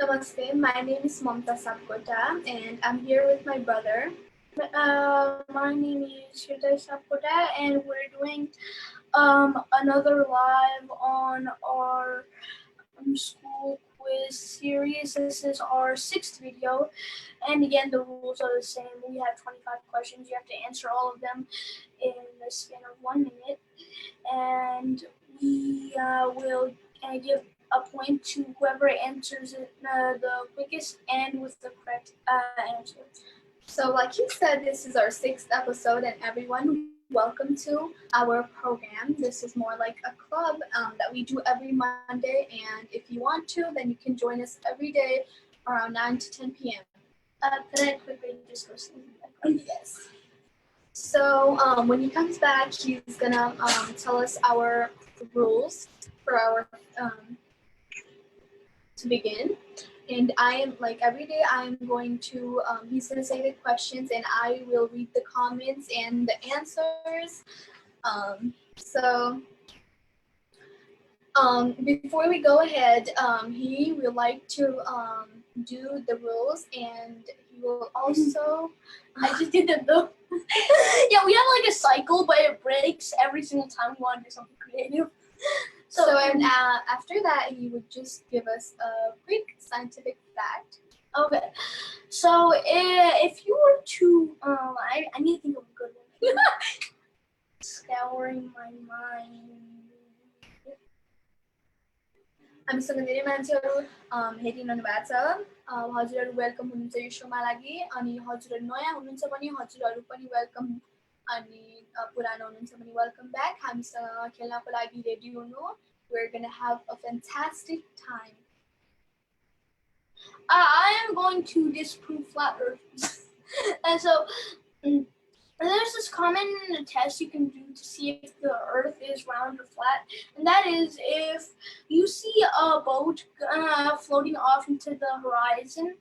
Namaste, my name is Mamta Sapkota and I'm here with my brother. My name is Hriday Sapkota and we're doing another live on our school quiz series. This is our sixth video, and again the rules are the same. We have 25 questions. You have to answer all of them in the span of 1 minute, and we will give a point to whoever answers it the quickest and with the correct answer. So like you said, this is our sixth episode, and everyone, welcome to our program. This is more like a club that we do every Monday, and if you want to, then you can join us every day around 9 to 10 p.m. Can I quickly just go see? Yes. So when he comes back, he's gonna tell us our rules for our to begin. And I am like every day I'm going to he's gonna say the questions and I will read the comments and the answers. So before we go ahead, he would like to do the rules, and he will also I just did them though. Yeah, we have like a cycle, but it breaks every single time we want to do something creative. So and after that, he would just give us a quick scientific fact. Okay. So if you were to, I need to think of a good one. Scouring my mind. हामीसँग धेरै मान्छेहरू हेरिरहनु भएको छ हजुरहरू welcome हुनुहुन्छ यो शोमा लागि अनि हजुरहरू नयाँ हुनुहुन्छ भने हजुरहरू पनि वेलकम अनि पुरानो हुनुहुन्छ भने वेलकम ब्याक हामीसँग खेल्नको लागि रेडी हुनु. We're going to have a fantastic time. I am going to disprove flat earth. And so there's this common test you can do to see if the earth is round or flat, and that is if you see a boat floating off into the horizon,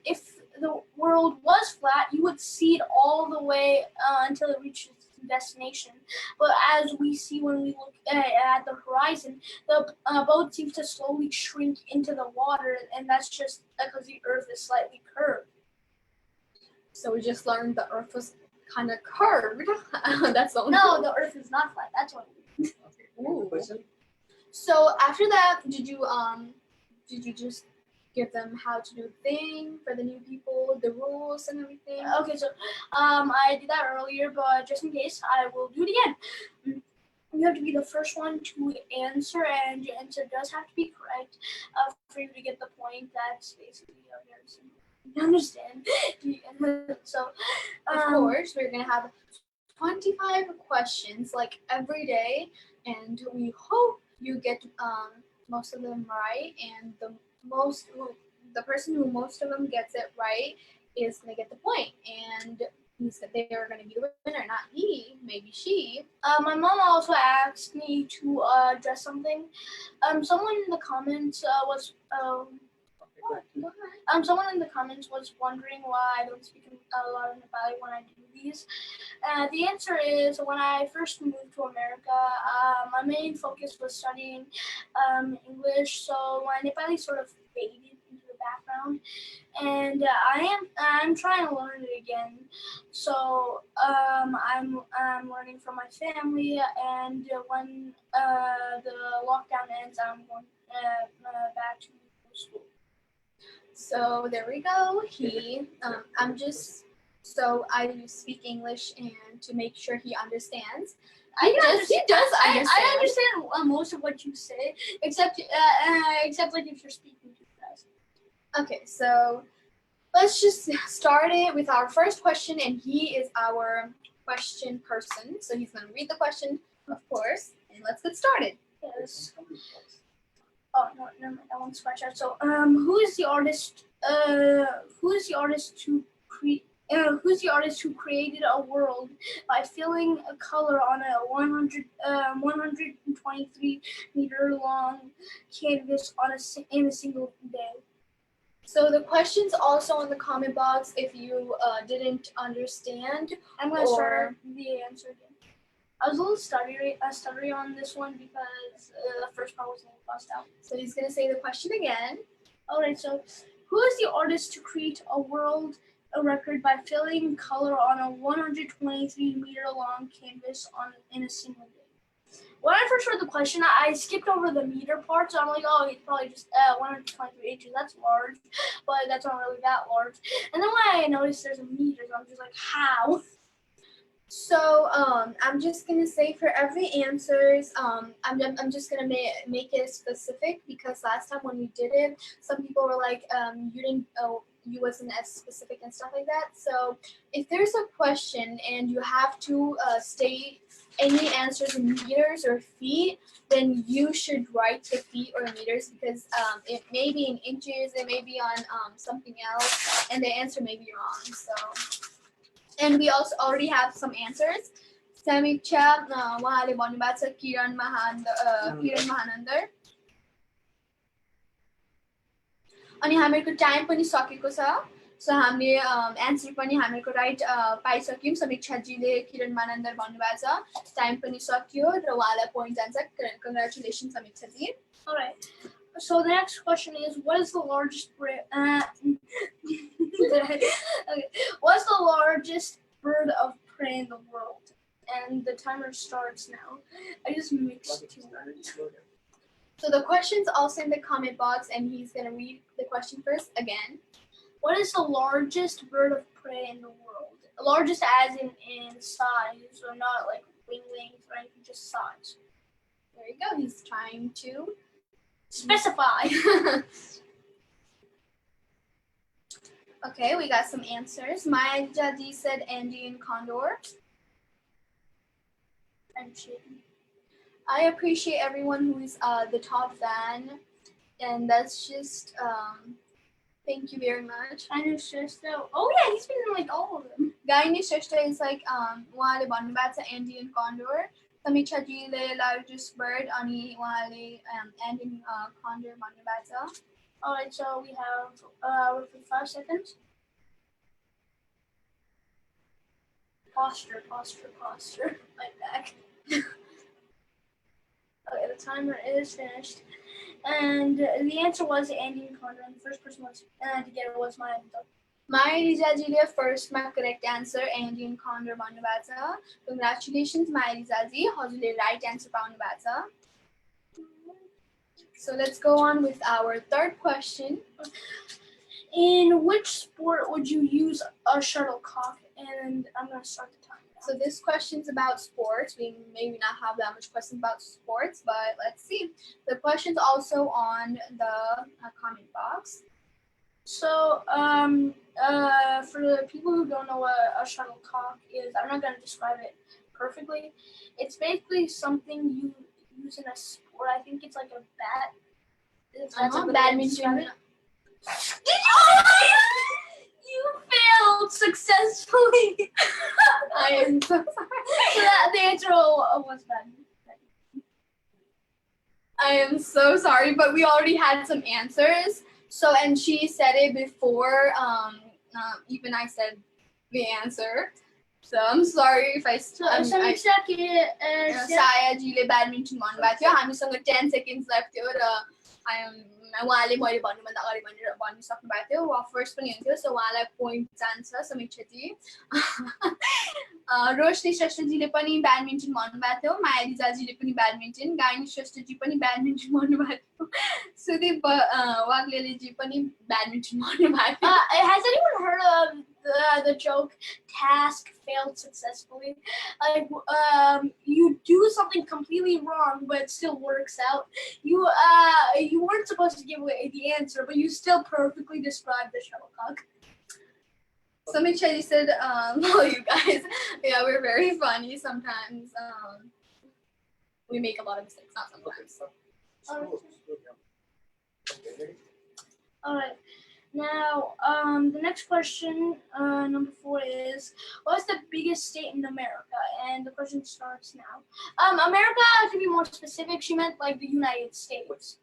if the world was flat, you would see it all the way until it reaches destination. But as we see when we look at the horizon, the boat seems to slowly shrink into the water, and that's just because the earth is slightly curved. So we just learned the earth was kind of curved. That's the only No, the earth is not flat. That's what it is. So after that, did you just give them how to do the thing for the new people, the rules and everything? Okay, so I did that earlier, but just in case, I will do it again. You have to be the first one to answer, and your answer does have to be correct for you to get the point. That's basically very simple. You understand? So, of course, we're gonna have 25 questions like every day, and we hope you get most of them right, and the person who most of them gets it right is gonna get the point, and they are gonna be the winner, not he, maybe she. My mom also asked me to address something. Someone in the comments was someone in the comments was wondering why I don't speak a lot of Nepali when I do these. The answer is when I first moved to America, my main focus was studying English, so my Nepali sort of faded into the background, and I'm trying to learn it again. So I'm learning from my family, and when the lockdown ends, I'm going back to school. So there we go. I speak English and to make sure he understands. He does understand. I understand most of what you say, except like if you're speaking too fast. Okay, so let's just start it with our first question, and he is our question person. So he's gonna read the question, of course, and let's get started. Yes. Oh no, never mind. That one's scratched out. So, who is the artist who created a world by filling a color on a 123 meter long canvas in a single day? So the question's also in the comment box if you didn't understand. I'm gonna start the answer again. I was a little stuttery on this one because the first part was a little bust out. So he's gonna say the question again. Alright, so who is the artist to create a world record by filling color on a 123-meter long canvas in a single day? When I first read the question, I skipped over the meter part, so I'm like, oh, it's probably just 123 inches. That's large, but that's not really that large. And then when I noticed there's a meter, so I'm just like, how? So I'm just gonna say for every answers, I'm just gonna make it specific, because last time when we did it, some people were like, you didn't, you wasn't as specific and stuff like that. So if there's a question and you have to state any answers in meters or feet, then you should write the feet or meters, because it may be in inches, it may be on something else, and the answer may be wrong. So. And we also already have some answers. Samiksha, उहाँले भन्नुभएको छ किरण महानन्दर. अनि हामीहरूको time पनि सकेको छ. सो हामीले answer पनि हामीहरूको राइट पाइसक्यौँ. समीक्षाजीले किरण महानन्दर भन्नुभएको छ. टाइम पनि सक्यो र उहाँलाई पोइन्ट जान्छ. Congratulation समीक्षाजी. Alright. So the next question is, what is the largest okay. What's the largest bird of prey in the world? And the timer starts now. I just mixed two words. So the question's also in the comment box, and he's gonna read the question first again. What is the largest bird of prey in the world? Largest as in size, or not like wing length or anything, just size. There you go. He's trying to specify. Okay, we got some answers. Maya Jadi said Andean condor. I appreciate everyone who is the top fan, and that's just thank you very much. Gaini Shrestha. Oh yeah, he's been in like all of them. Gaini Shrestha is like उहाँले भन्नुभएको छ Andean condor. Samiksha जीले largest bird अनि उहाँले Andean condor भन्नुभएको छ. Alright, so we have roughly 5 seconds. Posture. My back. Okay, the timer is finished. And the answer was Andean condor, and the first person to get it was Maya. Maya Rizaji's first correct answer, Andean condor भन्नुभएको छ. Congratulations, Maya Rizaji. हजुरले right answer पाउनुभएको छ. So let's go on with our third question. In which sport would you use a shuttlecock? And I'm going to start the time now. So this question's about sports. We maybe not have that much questions about sports, but let's see. The question's also on the comment box. So for the people who don't know what a shuttlecock is, I'm not going to describe it perfectly. It's basically something you use in a sport. I think it's like a bat. That's badminton. You failed successfully. I am so sorry. So the answer was badminton. I am so sorry, but we already had some answers. So, and she said it before even I said the answer. So I'm sorry if I सायाजीले badminton भन्नुभएको थियो. हामीसँग 10 seconds left थियो र उहाँले मैले भन्नुभन्दा अगाडि भनिसक्नु भएको थियो. फर्स्ट पनि हुन्थ्यो, सो उहाँलाई पोइन्ट जान्छ समीक्षाजी. रोशनी श्रेष्ठजीले पनि ब्याडमिन्टन भन्नुभएको थियो. माया रिजाजीले पनि ब्याडमिन्टन. गायनी श्रेष्ठजी पनि ब्याडमिन्टन भन्नुभएको थियो. सुदीप वाग्लेलेजी पनि ब्याडमिन्टन भन्नुभएको थियो. Has anyone heard of the joke task failed successfully? Like you do something completely wrong but it still works out. You weren't supposed to give away the answer, but you still perfectly described the shuttlecock. Samiksha said, well, you guys, yeah, we're very funny sometimes. We make a lot of mistakes, not sometimes. All right. Now, the next question, number 4 is, what's the biggest state in America? And the question starts now. America, to be more specific, she meant like the United States.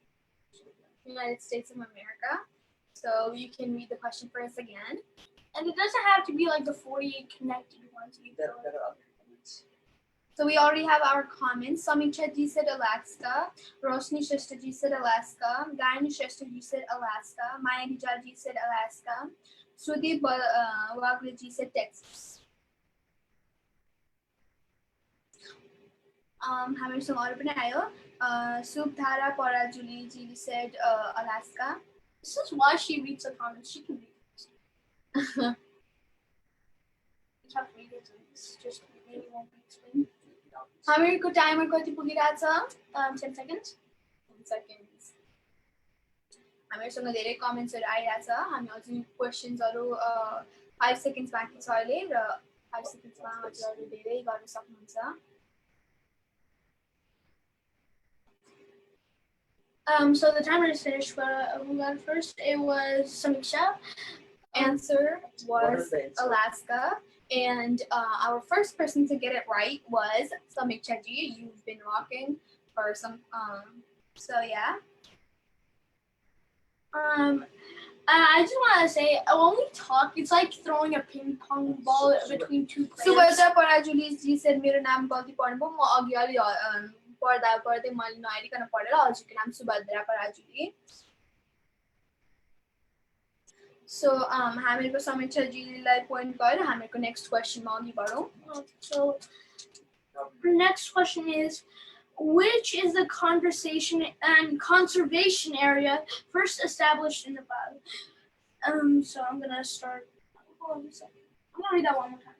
United States of America. So you can read the question for us again. And it doesn't have to be like the 48 connected ones either. So we already have our comments. Samiksha ji said Alaska. Roshni Shrestha ji said Alaska. Gayani Shrestha ji said Alaska. Maya Nijal ji said Alaska. Sudeep Wagre ji said Texas. हामीसँग अरू पनि आयो सुपधारा पराजुली जी said Alaska. This is why she reads the comments. She can read it. You have to read it. It's just maybe won't be explained. हामीहरूको timer कति पुगिरहेछ 10 seconds. 10 seconds. हामीहरूसँग धेरै कमेन्ट्सहरू आइरहेछ हामी अझै क्वेसन्सहरू 5 seconds बाँकी छ अहिले र 5 secondsमा हजुरहरू धेरै गर्न सक्नुहुन्छ. So the timer is finished, but who got it first? It was Samiksha. Answer was Alaska. And our first person to get it right was Samiksha ji. You've been rocking for some, so yeah. I just want to say, when we talk, it's like throwing a ping pong ball between two players. Subhadra Parajuli ji said, "मेरो नाम गल्ती पर्नु भयो म अघि अलि पढ्दा पढ्दै मैले नहेरिकन पढेर हजुरको नाम सुभद्रा पराजुली." So हामीहरूको समीक्षा जीलाई पोइन्ट गरेर हामीहरूको नेक्स्ट क्वेसनमा अघि बढौँ. So the next question is, which is the conversation and conservation area first established in Nepal? So I'm gonna start. Hold on a second. I'm gonna read that one more time.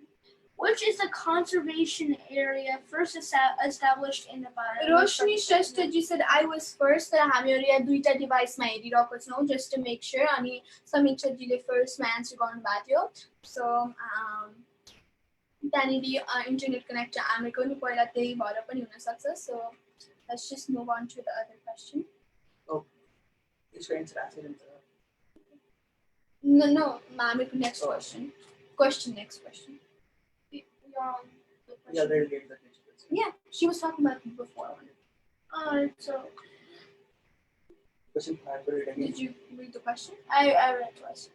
Which is the conservation area first established in Nepal? Roshni Shrestha ji said I was first. तर हामीहरू यहाँ दुईटा डिभाइसमा हेरिरहेको छौँ just to make sure. अनि समीक्षा जीले फर्स्टमा आन्सर गर्नुभएको थियो. So त्यहाँनिर इन्टरनेट कनेक्ट हामीहरूको पनि पहिला त्यही भएर पनि हुनसक्छ. So let's just move on to the other question. Oh, it's going to answer. No, हामीहरूको next question. Next question. Yeah, they'll get the next question. Yeah, she was talking about it before. So Question 5, read again. Did you read the question? I read twice.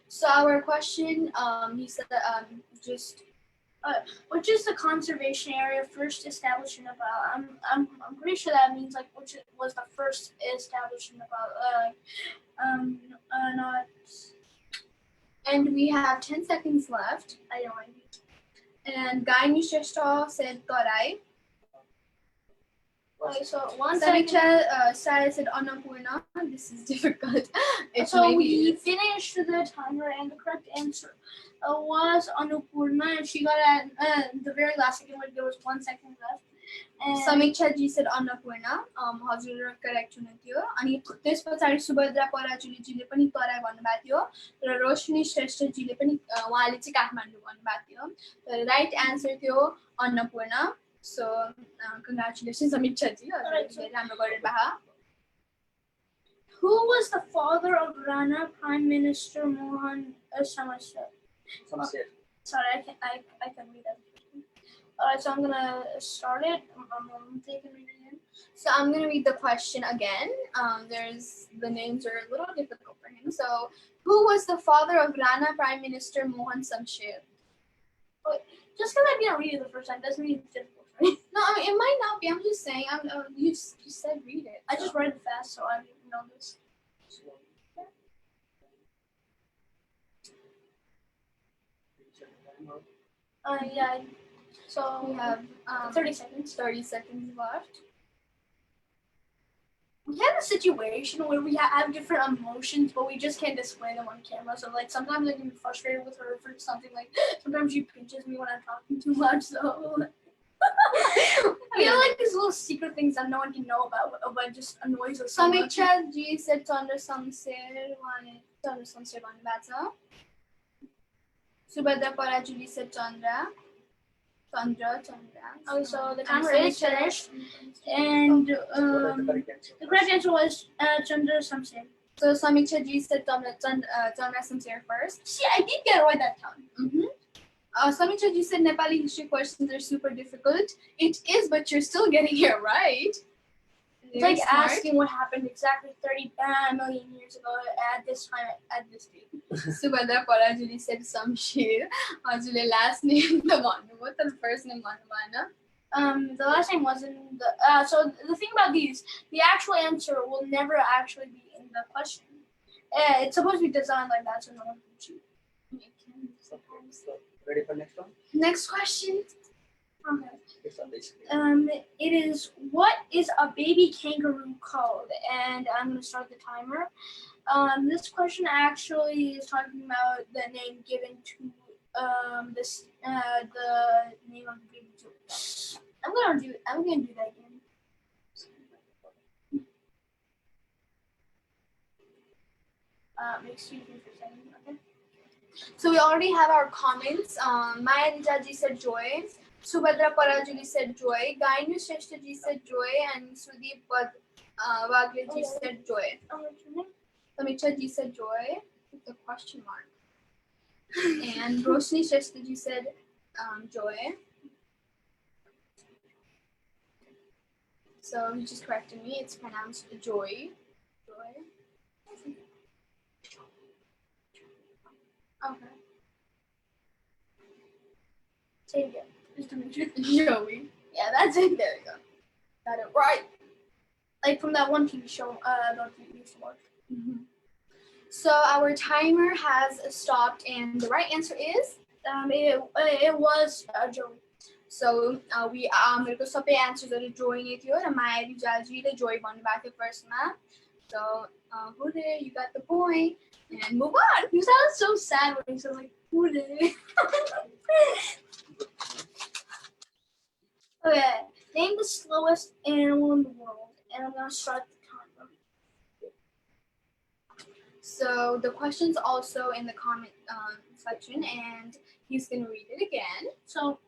So our question, he said, just which is the conservation area first established in Nepal? I'm pretty sure that means like which was the first established in Nepal. Not. And we have 10 seconds left. I don't like it. And Gayani Shrestha said Tarai. Okay, so one second. Samiksha Sai said Annapurna. This is difficult. So we finished the timer, and the correct answer was Annapurna, and she got at the very last second when there was 1 second left. And Samiksha ji said Annapurna. हजुर correct हुनुहुन्थ्यो. अनि त्यस पछाडि सुभद्रा पराजुली जीले पनि तराई भन्नुभएको थियो र रोशनी श्रेष्ठ जीले पनि उहाँले चाहिँ काठमाडौँ भन्नुभएको थियो. तर राइट आन्सर थियो Annapurna. So congratulations Samiksha ji. हजुरले राम्रो गरिरहनु. Who was the father of Rana Prime Minister Mohan Samashar? Sorry, I can read that. Alright, so I'm gonna start it. They can read it again. So I'm gonna read the question again. There's the names are a little difficult for him. So who was the father of Rana Prime Minister Mohan Samshir? Wait, just because I didn't read it the first time doesn't mean it's difficult for me. No, I mean, it might not be. I'm just saying. You said read it. I just read it fast, so I didn't know this. Yeah. So We have 30 seconds. 30 seconds left. We have a situation where we have different emotions, but we just can't display them on camera. So like sometimes I can be frustrated with her for something like sometimes she pinches me when I'm talking too much. So we have like these little secret things that no one can know about, but just annoys us so much. Samiksha ji said Chandra Samser. Chandra Samser भन्नुभएको छ. Subhadra Parajuli said Chandra. Oh, so the timer is finished, and the correct answer was Chandra Samser. So Samiksha ji said Chandra Samser first. See, I did get it right that time. Samiksha ji said Nepali history questions are super difficult. It is, but you're still getting it right. It's like asking what happened exactly 30 million years ago at this time, at this date. Subhadra Parajuli said Samshir. हजुरले last name त भन्नुभयो तर first name भन्नु भएन. The last name wasn't the. So the thing about these, the actual answer will never actually be in the question. It's supposed to be designed like that, so no one can cheat. It can sometimes. So, ready for next one? Next question. Okay. It's on this. It is, what is a baby kangaroo called? And I'm gonna start the timer. This question actually is talking about the name given to this the name of the baby too. I'm gonna do that again. Excuse me for a second. Okay. So we already have our comments. Maya Rijaji said joy. Subhadra Parajuli said joy. Gainu Shreshtaji said joy. And Sudeep Wagleji said joy. Samicha ji said joy with the question mark. And Roshni Shreshtaji said joy. So he just corrected me. It's pronounced joy. Joy. Okay. Say it again. Just to make sure. Joey. Yeah, that's it. There we go. Got it right. Like from that one TV show that we used to watch. Mm-hmm. So our timer has stopped, and the right answer is It was Joey. so we मेरे को सबै answers are joy ने थियो र माया रिजालजीले joy भन्नु भएको थियो फर्स्टमा. So hooray, you got the point. And move on. You sound so sad when you said like hooray. Okay, name the slowest animal in the world, and I'm gonna start the timer. So the question's also in the comment section, and he's gonna read it again. So,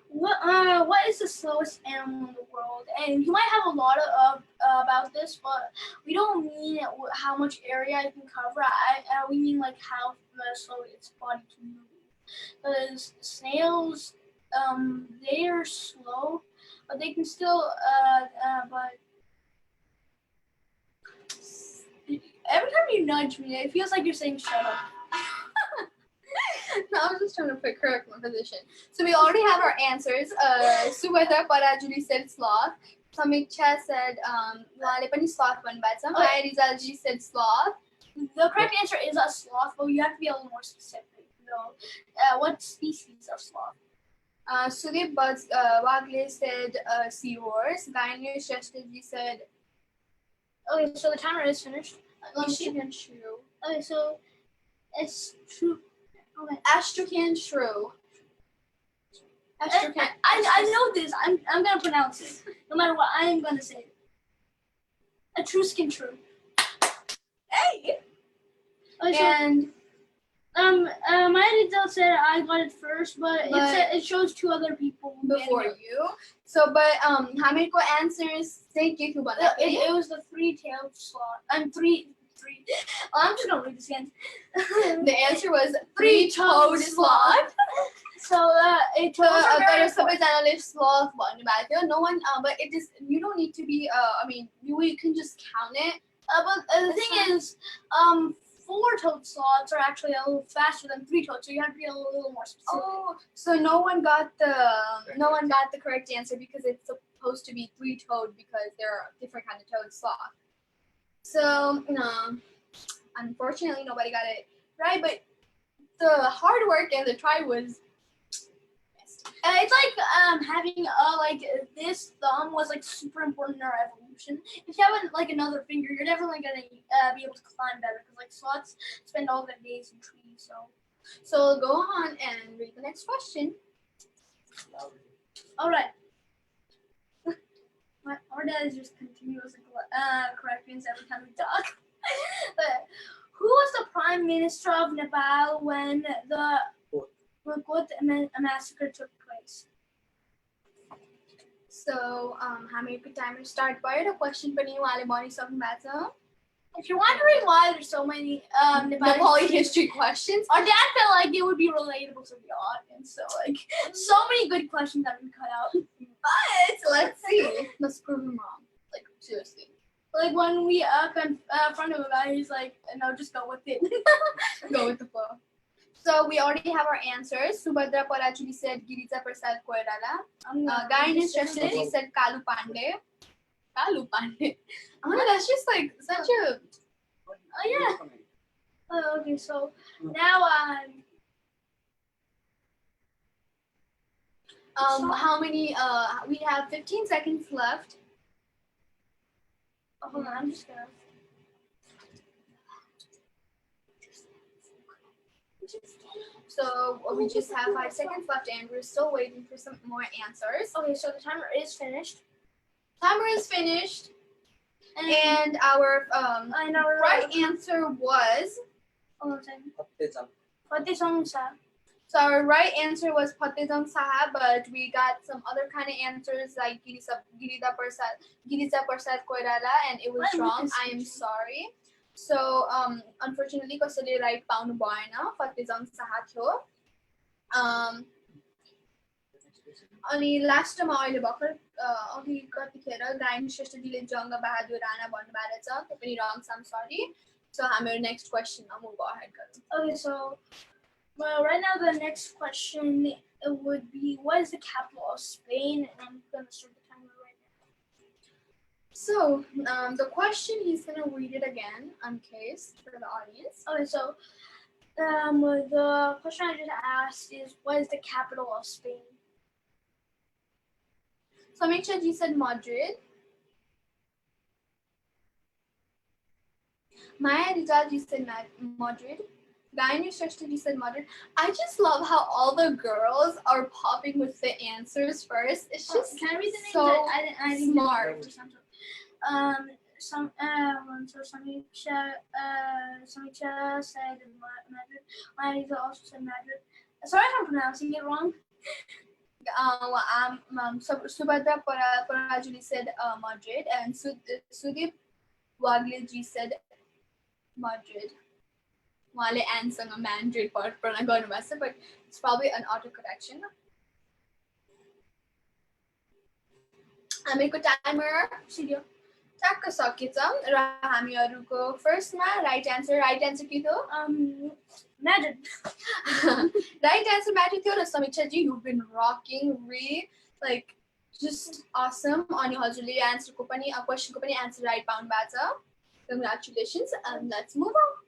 what is the slowest animal in the world? And you might have a lot of about this, but we don't mean how much area it can cover. We mean like how slow its body can move. Because snails, they are slow, but they can still but every time you nudge me, it feels like you're saying shut up. No, I was just trying to correct my position. So we already have our answers. Subhadra Parajuli said sloth. Samiksha said उहाँले पनि sloth भन्नुभएको छ. Maya Rizalji said sloth. The correct answer is a sloth, but you have to be a little more specific. What species of sloth? Sudeep Wagle said seahorse. Gainu Shresthaji said Okay, so the timer is finished. Astrakhan shrew. Okay, so it's true. Okay. Astrakhan shrew. Astrakhan. I know this. I'm gonna pronounce it. No matter what, I am gonna say it. Etruscan shrew. Hey. Okay, And my detail said I got it first, but it shows two other people before you. So, but how many answers? Thank you, Kubana. It was the three-tailed sloth. Three. I'm just gonna read this again. The answer was three-toed sloth. So it toes are very सबैजनाले sloth भन्नुभएको थियो. No one, but it is. You don't need to be. I mean, you can just count it. But the thing is, four-toed sloths are actually a little faster than three-toed, so you have to be a little more specific. Oh, so no one got the correct answer because it's supposed to be three-toed because there are different kinds of toed sloth. So unfortunately, nobody got it right. But the hard work and the try was. It's like having this thumb was like super important in our evolution. If you have like another finger, you're definitely gonna be able to climb better because like sloths spend all their days in trees. So go on and read the next question. All right. Our dad is just continuously correcting us every time we talk. But who was the prime minister of Nepal when the Gurgut massacre took place? So, how many timers start by the question पनि उहाँले भनिसक्नु भएको छ. If you're wondering why there's so many Nepali history questions, our dad felt like it would be relatable to the audience. So like so many good questions have been cut out. But let's see. Let's prove him wrong. Like seriously. Like when we confronted him about it, he's like, no, just go with it. Go with the flow. So we already have our answers. Subhadra Parachuli said Girija Prasad Koirala. Gayanis Shashnaji said Kalu Pandey. Kalu Pandey. Oh, that's just like such a. Oh yeah. Oh, okay, so now How many? We have 15 seconds left. oh, hold on, I'm just gonna. So we just have 5 seconds left, and we're still waiting for some more answers. Okay, so the timer is finished. Timer is finished, and our right answer was. Hold on a second. Baptism. Fateh Sa. So our right answer was Patizam Sahab, but we got some other kind of answers like Girija Prasad Koirala, and it was wrong. I am sorry. So unfortunately, कसैले right पाउनु भएन. Patizam Sahab थियो. अनि लास्टमा अहिले भर्खर अघि कतिखेर गायन श्रेष्ठजीले जङ्ग बहादुर राणा भन्नुभएको छ. त्यो पनि wrong. I'm sorry. So हाम्रो next question move ahead गरौँ. Okay, so well, right now the next question would be, what is the capital of Spain? And I'm gonna start the timer right now. So the question, he's gonna read it again in case for the audience. Okay, so the question I just asked is, what is the capital of Spain? Samiksha ji said Madrid. Maya Rizal ji said Madrid. Gayani Shrestha ji said Madrid. I just love how all the girls are popping with the answers first. It's just can I read the names? so I didn't smart. So Samiksha said Madrid. Maya Rizal also said Madrid. Sorry if I'm pronouncing it wrong. Subhadra Parajuli said Madrid, and Sudeep Wagle ji said Madrid. उहाँले एनसँग म्यान्ड्रिड प्रणाम गर्नुभएको छ, but it's probably an auto correction. हामीको timer सिडियो ट्याक्क सकेछ र हामीहरूको फर्स्टमा राइट एन्सर के थियो? Madrid. Right answer Madrid थियो र समीक्षा जी, you've been rocking, really like just awesome. अनि हजुरले एन्सरको पनि क्वेशनको पनि एन्सर राइट पाउनु भएको छ. Congratulations, and let's move on.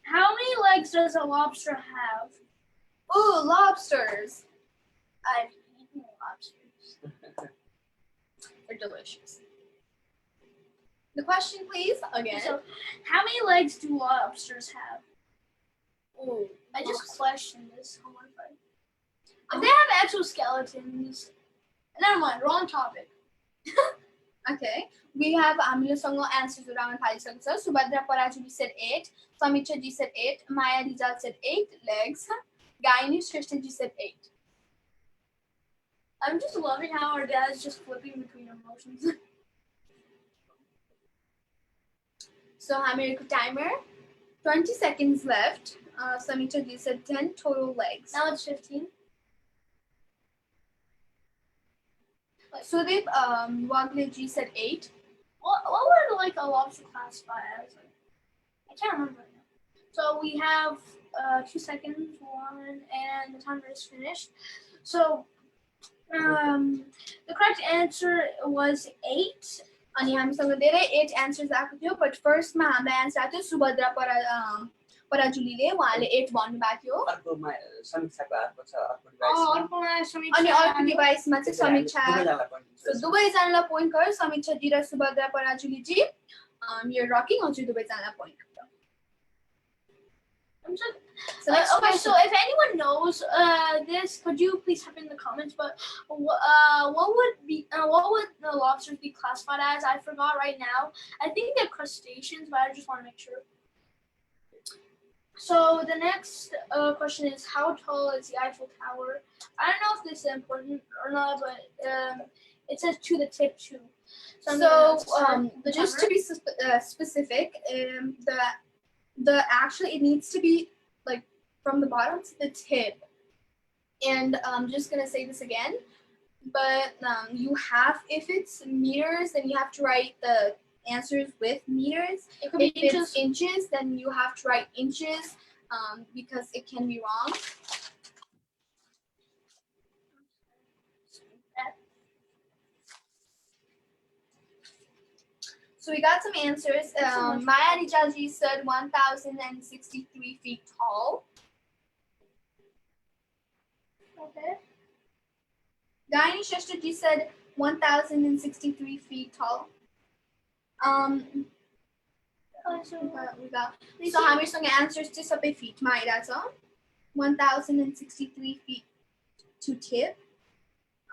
How many legs does a lobster have? Oh, lobsters. I've eaten lobsters. They're delicious. The question, please, again. So, how many legs do lobsters have? Oh, I just questioned this. If they have exoskeletons, never mind, wrong topic. Okay, we have हामीसँग answers around थालिसकेको छ. Subhadra Parajuli said 8, Samiksha ji said 8, Maya Rizal said 8 legs, Gayani Shrestha ji said 8. I'm just loving how our dad's just flipping between emotions. So हामीहरूको timer, 20 seconds left. Samiksha ji said 10 total legs. Now it's 15. Sudeep Wagle ji said 8. What would like a lobster classify as? I can't remember right now. So we have 2 seconds, 1, and the timer is finished. So the correct answer was 8. अनि हामीसँग धेरै 8 answers आएको थियो, but firstमा हामीलाई answer आएको थियो सुभद्रा पराजुलीले, उहाँले 8 भन्नुभएको थियो. अर्कोमा समीक्षाको हातमा छ, अर्को अर्कोमा अनि अर्को डिभाइसमा चाहिँ समीक्षा. डिभाइस दुवैजनालाई पोइन्ट गर्यो, समीक्षा जी र सुभद्रा पराजुली जी. You're rocking, हजुर दुवैजनालाई पोइन्ट गर्यो. Okay, so if anyone knows this, could you please type in the comments? But what would the lobsters be classified as? I forgot right now. I think they're crustaceans, but I just want to make sure. So the next question is, how tall is the Eiffel Tower? I don't know if this is important or not, but it says to the tip too. So just to be specific, the actually it needs to be like from the bottom to the tip. And I'm just gonna say this again, but you have, if it's meters, then you have to write the answers with meters. It could be If it's inches. inches, then you have to write inches because it can be wrong. So we got some answers. Maya Rijaji said 1,063 feet tall. Okay. Gaini Shashtaji said 1,063 feet tall. We got so हामीसँग answers चाहिँ सबै फिटमा आइरहेछ 1,063 feet to tip.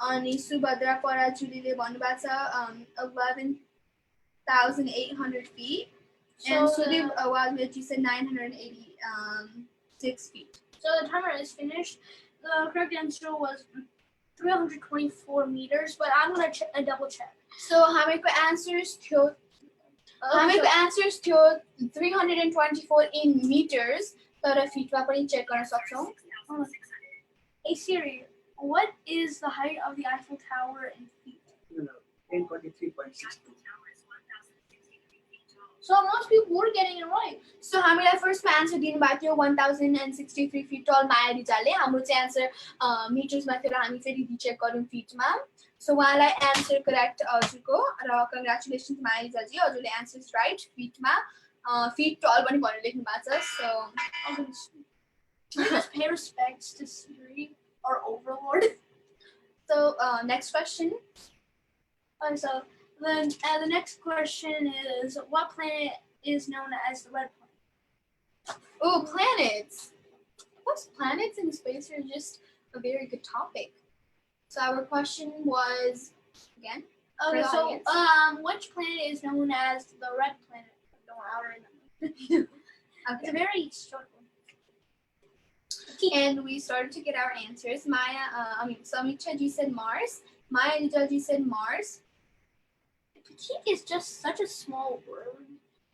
अनि सुभद्रा पराजुलीले भन्नुभएको छ 11,800 feet. And Sudeep Awagleji said 986 feet. So the timer is finished. The correct answer was 324 meters, but I'm gonna double check. So हामीको answers थियो 324 in meters. तर फिटमा पनि चेक गर्न सक्छौं. Hey Siri, what is the height of the Eiffel Tower in feet? 1023.62. So most people were getting it right. So हामीलाई फर्स्टमा answer दिनुभएको थियो 1063 feet tall माया रिजालले. हाम्रो चाहिँ आन्सर मिटर्समा थियो र हामी फेरि रिचेक गर्यौं फिटमा. So उहाँलाई आन्सर करेक्ट हजुरको र कङ्ग्रेचुलेसन्स माया रिजाजी. हजुरले आन्सर्स राइट फिटमा फिट टल पनि भनेर लेख्नु भएको छ. So we just pay respects to Siri, our overlord. So next question. So the next question is, what planet is known as the red planet? Oh, planets. Of course, planets in space are just a very good topic. So our question was, again? Okay, the so audience. which planet is known as the red planet? No, I already know. It's a very short one. And we started to get our answers. Samiksha ji said Mars. Maya Rija ji said Mars. Petite is just such a small word.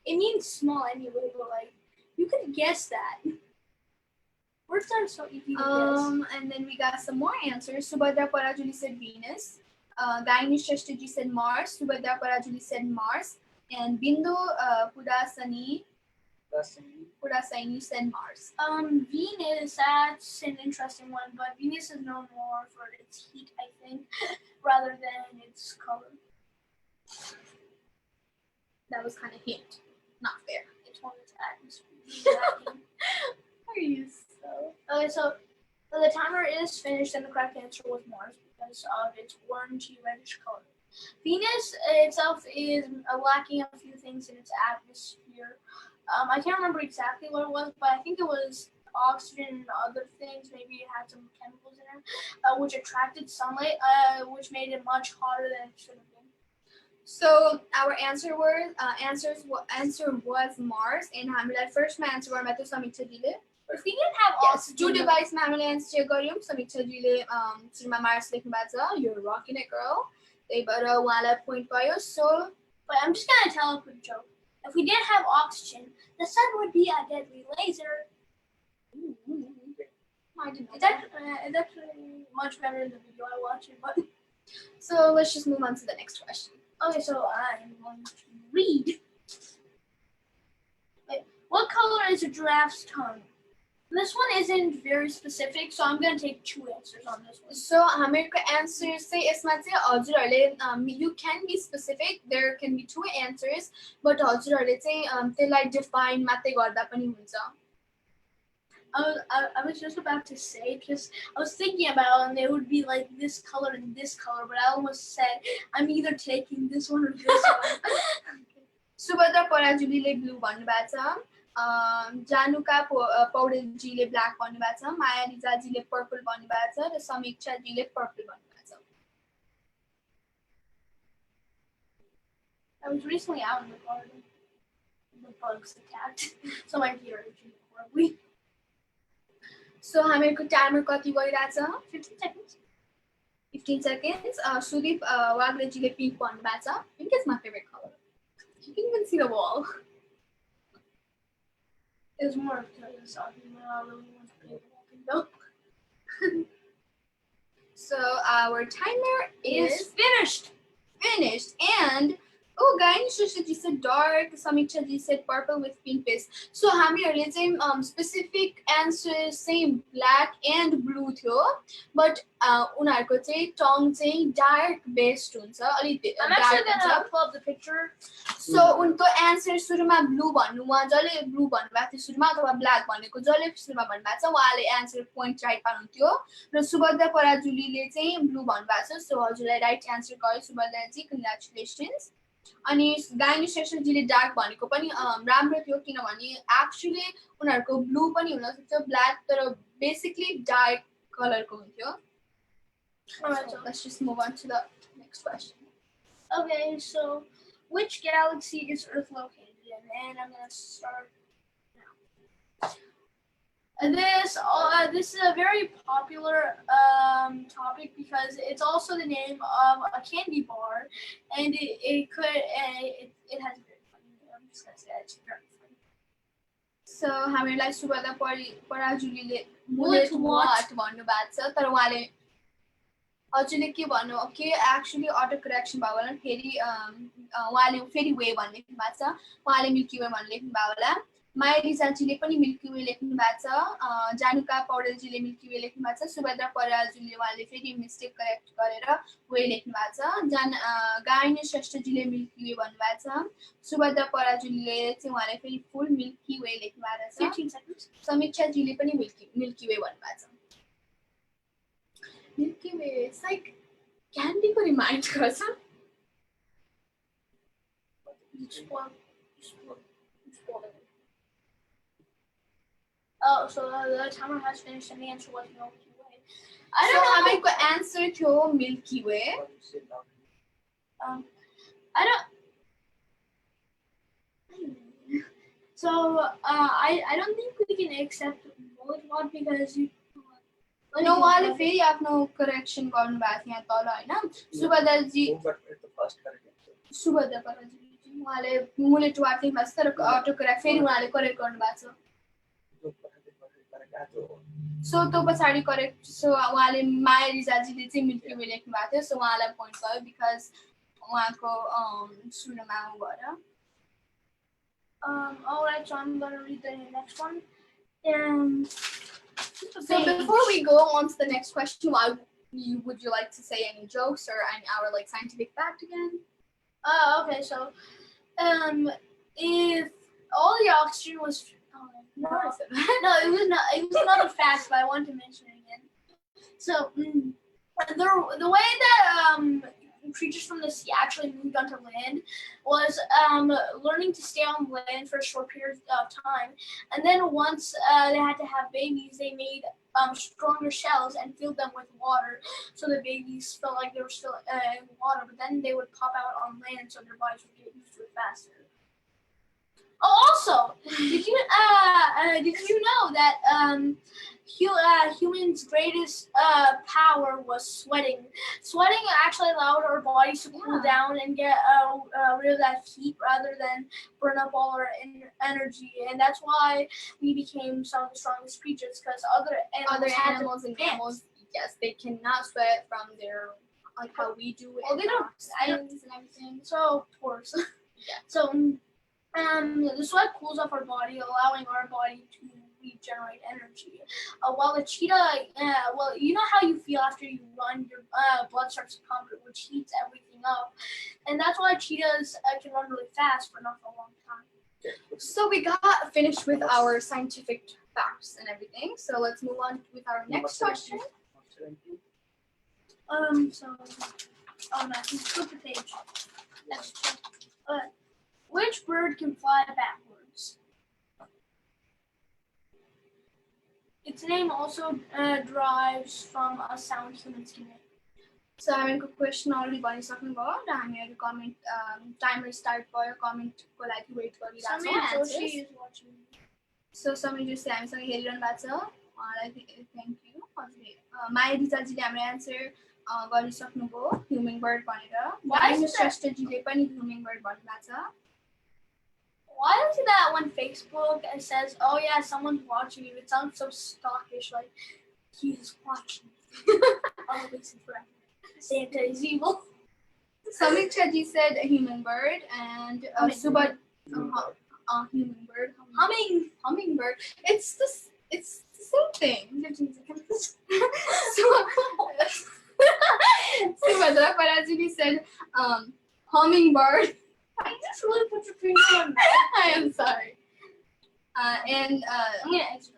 It means small anyway, but like you could guess that. Words are so easy to guess. And then we got some more answers. Subhadra Parajuli said Venus. Gaini Shashtaji said Mars. Subhadra Parajuli said Mars. And Bindu Pudasaini said Mars. Venus, that's an interesting one, but Venus is known more for its heat, I think, rather than its color. That was kind of hint. Not fair. It's one of its atmosphere. Are you so? Okay, so the timer is finished, and the correct answer was Mars because of its orangey reddish color. Venus itself is lacking a few things in its atmosphere. I can't remember exactly what it was, but I think it was oxygen and other things. Maybe it had some chemicals in it, which attracted sunlight, which made it much hotter than it should have been. So our answer was Mars, and हामीलाई फर्स्टमा answer गर्नु भएको थियो समीक्षा जीले. If we didn't have Yes, oxygen, two डिभाइसमा हामीले answer check गर्यौं. समीक्षा जीले सुरुमा मार्स लेख्नु भएको छ. You're rocking it, girl. त्यही भएर उहाँलाई point पायो. So, but I'm just gonna tell a quick joke. If we didn't have oxygen, the sun would be a deadly laser. I didn't know It's that. actually much better in the video I watched it, but So let's just move on to the next question. okay, so I'm going to read. Wait, what color is a giraffe's tongue? This one isn't very specific, so I'm going to take two answers on this one. So हामीहरूको answers चाहिँ यसमा चाहिँ हजुरहरूले you can be specific. There can be two answers, but हजुरहरूले चाहिँ त्यसलाई define मात्रै गर्दा पनि हुन्छ. I was just about to say, because I was thinking about it, and they would be like this color and this color, but I almost said I'm either taking this one or this one. Subhadra पराजुलीले blue भन्नुभएको छ. Januka पौडेलजीले black भन्नुभएको छ. माया रिजाजीले purple भन्नुभएको छ र समीक्षाजीले purple भन्नुभएको छ. I was recently out in the garden. The bugs attacked, so my ear itched horribly. So हामीहरूको timer कति गइरहेछ? 15 seconds. 15 seconds. सुदीप वाग्लेजीले पिङ्क भन्नुभएको छ. Pink is my favorite color. You can even see the wall. It was more because I really want to play walking though. So our timer is Finished. finished, and Oh, Gaini Shishji said dark. Samiksha ji said purple with pink base. So हामीहरूले चाहिँ specific answer same black and blue थियो, but उनीहरूको चाहिँ tongue चाहिँ dark based हुन्छ, अलि I'm actually dark gonna हुन्छ. pull up the picture. So उनको answer सुरुमा blue भन्नु, उहाँ जसले blue भन्नुभएको थियो सुरुमा अथवा black भनेको जसले सुरुमा भन्नुभएको छ उहाँले answer point right पाउनुहुन्थ्यो र सुभद्रा पराजुलीले चाहिँ blue भन्नुभएको छ. So हजुरलाई right answer गर्यो सुभद्राजी, congratulations. अनि गाइनी शेषजीले डार्क भनेको पनि राम्रो थियो किनभने एक्चुअली उनीहरूको ब्लू पनि हुन सक्छ ब्ल्याक तर बेसिकली डार्क कलरको हुन्थ्यो. Alright, So let's just move on to the next question. Okay, so which galaxy is Earth located in? And I'm gonna start now. This is a very popular topic because it's also the name of a candy bar, and it has a very funny name. I'm just gonna say that it's very funny. So हामीलाई Subhadra पराजुलीले Bullet bullet what भन्नुभएको छ तर उहाँले हजुरले के भन्नु के actually अटो करेक्सन भयो होला फेरि उहाँले फेरि वे भन्ने लेख्नु भएको छ उहाँले मिल्की वे भन्ने लेख्नु भयो होला. माया रिजालजीले पनि मिल्की वे लेख्नु भएको छ. जानुका पौडेलजीले मिल्की वे लेख्नु भएको छ. सुभद्रा पराजुलीले उहाँले फेरि मिस्टेक करेक्ट गरेर वे लेख्नु भएको छ. गायनी श्रेष्ठजीले मिल्की वे भन्नुभएको छ. सुभद्रा पराजुलीले चाहिँ उहाँले फेरि फुल मिल्की वे लेख्नु भएको छ. 15 seconds. समीक्षाजीले पनि मिल्की वे भन्नुभएको छ. Milky Way, it's like candy को remind गर्छ. You spoiled it. Oh, so the timer has finished and the answer was Milky Way. I don't know. हामीको answer थियो Milky Way. I don't. So I don't think we can accept bullet one because you. No, उहाँले फेरि आफ्नो correction गर्नुभएको थियो यहाँ तल हैन. सुभद्राजी सुभद्रा पराजुली उहाँले मुले टुवाट लेख्नु भएको छ तर अटो करेक्ट फेरि उहाँले करेक्ट गर्नुभएको छ. सो त्यो पछाडि करेक्ट सो उहाँले माया रिजालजीले चाहिँ मिल्की वे लेख्नु भएको थियो. सो उहाँलाई पोइन्ट गयो बिकज उहाँको सुरुमा भएर. Alright, so I'm gonna read the next one. So before we go on to the next question, would you like to say any jokes or our like scientific fact again? Okay, so if all the oxygen was no, it was not a fact, but I want to mention it again. So the way that creatures from the sea actually moved onto land was learning to stay on land for a short period of time, and then once they had to have babies, they made stronger shells and filled them with water, so the babies felt like they were still in water, but then they would pop out on land, so their bodies would get used to it faster. Oh, also, did you know that humans' greatest power was sweating? Sweating actually allowed our bodies to cool down and get rid of that heat rather than burn up all our energy, and that's why we became some of the strongest creatures. Because other animals and mammals, yes, they cannot sweat from their like how we do it. Well, they don't. And everything. So pores. Yeah. So. The sweat cools off our body, allowing our body to regenerate energy. While the cheetah, well, you know how you feel after you run, your blood starts to pump, which heats everything up, and that's why cheetahs can run really fast for not a long time. So we got finished with our scientific facts and everything. So let's move on with our next question. Flip the page. Next. Which bird can fly backwards? Its name also derives from a sound humans can make. So हामीको question already भनिसक्नुभयो raw हामीहरु comment timer start भयो comment को लागि wait गरिरहेछौँ answers. So Sameer Joshi हामीसँग हेरिरहनु भएको छ उहाँलाई thank you. माया रिजालजीले हाम्रो answer गरिसक्नुभयो hummingbird भनेर. गायनी श्रेष्ठजीले पनि hummingbird भन्नुभएको छ. Why is it that when Facebook says, "Oh yeah, someone's watching you," it sounds so stalkish, like he's watching always and forever. Santa is evil. Samiksha ji said a human bird, and Subha human bird, hummingbird. It's the same thing. 15 seconds. Subhadra Parajini said hummingbird. I just really put your finger on that. I am sorry. And I'm gonna exit.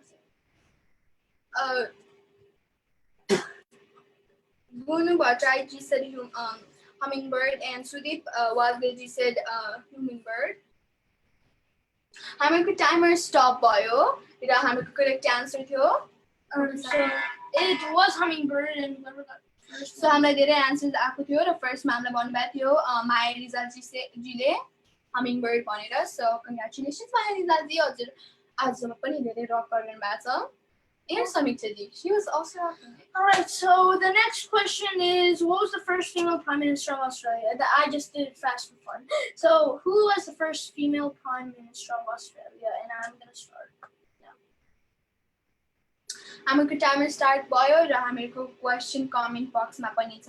Gunu Bhattarai ji said hummingbird, and Sudeep Walde ji said hummingbird. हामीको timer stop भयो र हामीको correct answer थियो So it was hummingbird and whoever got first. So हामीलाई धेरै answers आएको थियो र फर्स्टमा हामीलाई भन्नुभएको थियो माया रिजा जीले हमिङबर्ड भनेर सो कङ्ग्रेचुलेसन्स माया रिजा जी हजुर आजमा पनि धेरै रक गर्नु भएको छ and Samiksha ji, she was also rocking it. Alright, so the next question is, what was the first female prime minister of Australia? I just did it fast for fun. So who was the first female prime minister of Australia? And I'm gonna start now. हामीको timer start भयो र हामीको question comment बक्समा पनि छ.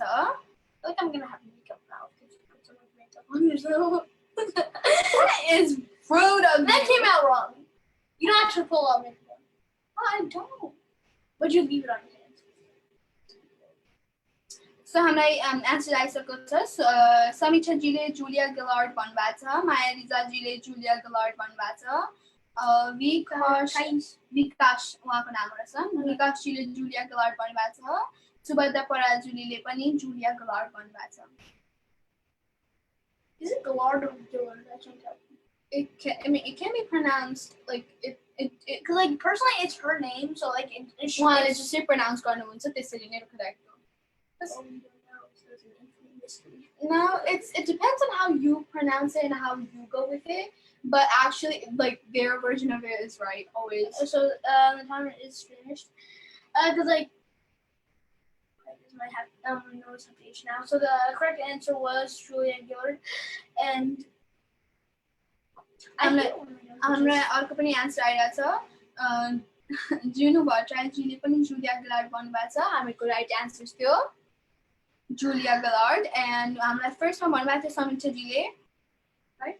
Like I'm gonna have makeup now because you put so much makeup on yourself. That is rude of That you. came out wrong. You don't actually pull out makeup on. I don't. But you leave it on your hands. So हामीलाई answer आइसकेको छ. समीक्षा जीले जुलिया Gaylord भन्नुभएको छ. माया रिजा जीले जुलिया गिलार्ड भन्नुभएको छ. विकास उहाँको नाम रहेछ. विकास जीले जुलिया गिलार्ड भन्नुभएको छ. सुभद्रा पराजुलीले पनि जुलिया गिलार्ड भन्नुभएको छ. Is it Gillard or Gillard? I can't tell. It can be pronounced like it. Because like personally, it's her name, so like it should. उहाँले जसरी pronounce गर्नुहुन्छ त्यसरी नै करेक्ट हो. Oh, you don't know. So it's an infinite mystery. No, it depends on how you pronounce it and how you go with it. But actually, like their version of it is right always. So the timer is finished. Because like I just might have notice on page now. So the correct answer was Julia Gillard, and हामीलाई अर्को पनि answer आइरहेछ. जुनु भट्टराईजीले पनि जुलिया Gaylord भन्नुभएको छ. हामीको right answers थियो जुलिया गिलार्ड. एन्ड हामीलाई फर्स्टमा भन्नुभएको थियो समीक्षाजीले राइट.